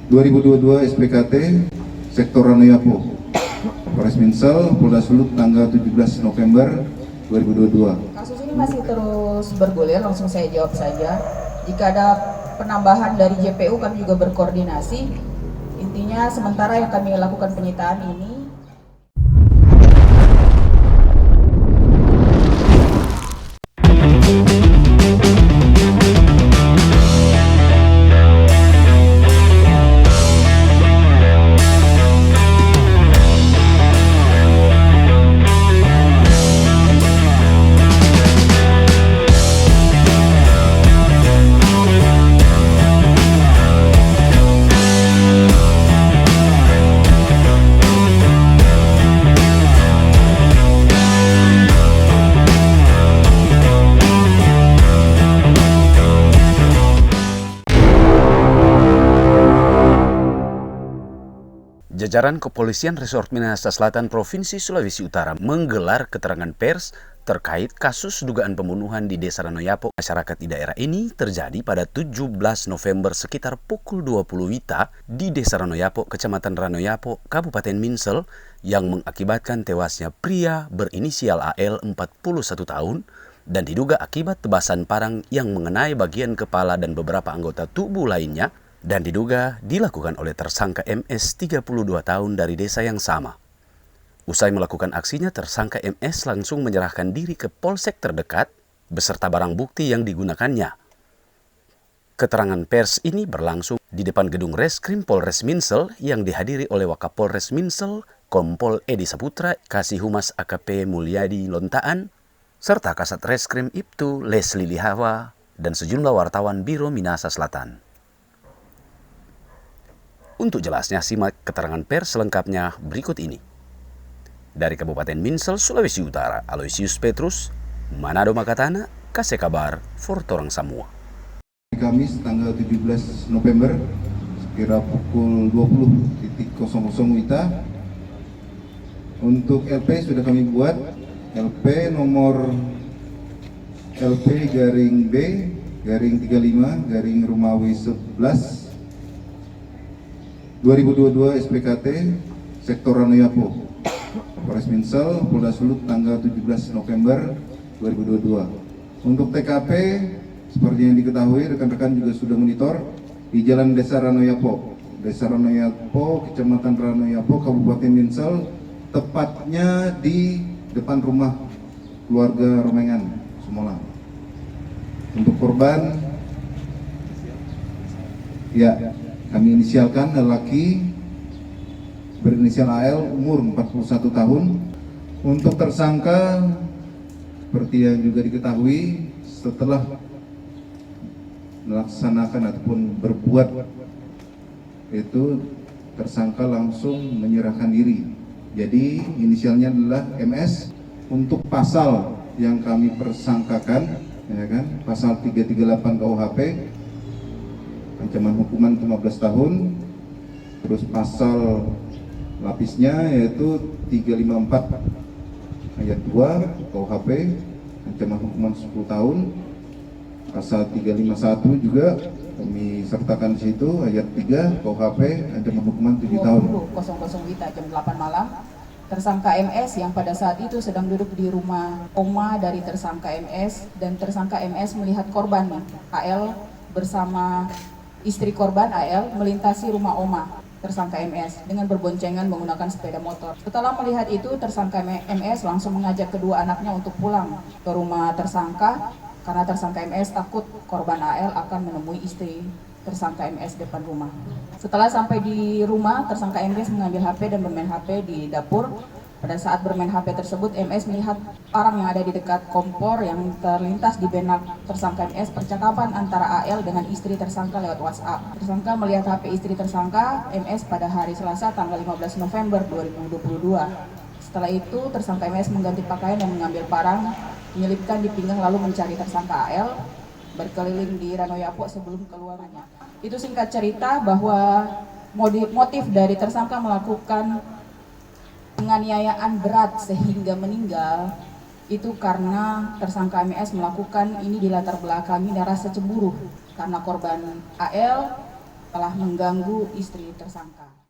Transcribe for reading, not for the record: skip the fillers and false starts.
2022 SPKT Sektor Ranoyapo, Polres Minsel, Polda Sulut, tanggal 17 November 2022. Kasus ini masih terus bergulir, langsung saya jawab saja. Jika ada penambahan dari JPU, kami juga berkoordinasi. Intinya sementara yang kami lakukan penyitaan ini. Jajaran Kepolisian Resort Minahasa Selatan Provinsi Sulawesi Utara menggelar keterangan pers terkait kasus dugaan pembunuhan di Desa Ranoyapo. Masyarakat di daerah ini terjadi pada 17 November sekitar pukul 20 WITA di Desa Ranoyapo, Kecamatan Ranoyapo, Kabupaten Minsel, yang mengakibatkan tewasnya pria berinisial AL 41 tahun dan diduga akibat tebasan parang yang mengenai bagian kepala dan beberapa anggota tubuh lainnya, dan diduga dilakukan oleh tersangka MS 32 tahun dari desa yang sama. Usai melakukan aksinya, tersangka MS langsung menyerahkan diri ke polsek terdekat beserta barang bukti yang digunakannya. Keterangan pers ini berlangsung di depan gedung Reskrim Polres Minsel yang dihadiri oleh Wakapolres Minsel, Kompol Edi Saputra, Kasih Humas AKP Mulyadi Lontaan, serta Kasat Reskrim Ibtu Leslie Lihawa, dan sejumlah wartawan Biro Minahasa Selatan. Untuk jelasnya, simak keterangan pers selengkapnya berikut ini. Dari Kabupaten Minsel, Sulawesi Utara, Aloysius Petrus, Manado Makatana, kasih kabar for Torang Samua. Kamis tanggal 17 November, sekira pukul 20.00 WITA, untuk LP sudah kami buat, LP nomor LP garing B garing 35 garing Rumawi 11 2022 SPKT Sektor Ranoyapo, Polres Minsel, Polda Sulut, tanggal 17 November 2022. Untuk TKP, seperti yang diketahui, rekan-rekan juga sudah monitor di Jalan Desa Ranoyapo, Kecamatan Ranoyapo, Kabupaten Minsel, tepatnya di depan rumah keluarga Romengan, Sumolang. Untuk korban, ya, kami inisialkan lelaki berinisial AL, umur 41 tahun. Untuk tersangka, seperti yang juga diketahui, setelah melaksanakan ataupun berbuat itu, tersangka langsung menyerahkan diri. Jadi inisialnya adalah MS. Untuk pasal yang kami persangkakan, ya kan, pasal 338 KUHP, ancaman hukuman 15 tahun, terus pasal lapisnya yaitu 354 ayat 2 KUHP, ancaman hukuman 10 tahun, pasal 351 juga kami sertakan di situ ayat 3 KUHP, ancaman hukuman 7 tahun. 20.00 WITA jam 8 malam, tersangka MS yang pada saat itu sedang duduk di rumah oma dari tersangka MS, dan tersangka MS melihat korban AL bersama istri korban AL melintasi rumah oma tersangka MS dengan berboncengan menggunakan sepeda motor. Setelah melihat itu, tersangka MS langsung mengajak kedua anaknya untuk pulang ke rumah tersangka karena tersangka MS takut korban AL akan menemui istri tersangka MS depan rumah. Setelah sampai di rumah, tersangka MS mengambil HP dan bermain HP di dapur. Pada saat bermain HP tersebut, MS melihat parang yang ada di dekat kompor yang terlintas di benak tersangka MS percakapan antara AL dengan istri tersangka lewat WhatsApp. Tersangka melihat HP istri tersangka MS pada hari Selasa tanggal 15 November 2022. Setelah itu, tersangka MS mengganti pakaian dan mengambil parang, menyelipkan di pinggang lalu mencari tersangka AL, berkeliling di Ranoyapo sebelum keluarnya. Itu singkat cerita bahwa motif dari tersangka melakukan penganiayaan berat sehingga meninggal itu karena tersangka MS melakukan ini dilatar belakangi rasa cemburu karena korban AL telah mengganggu istri tersangka.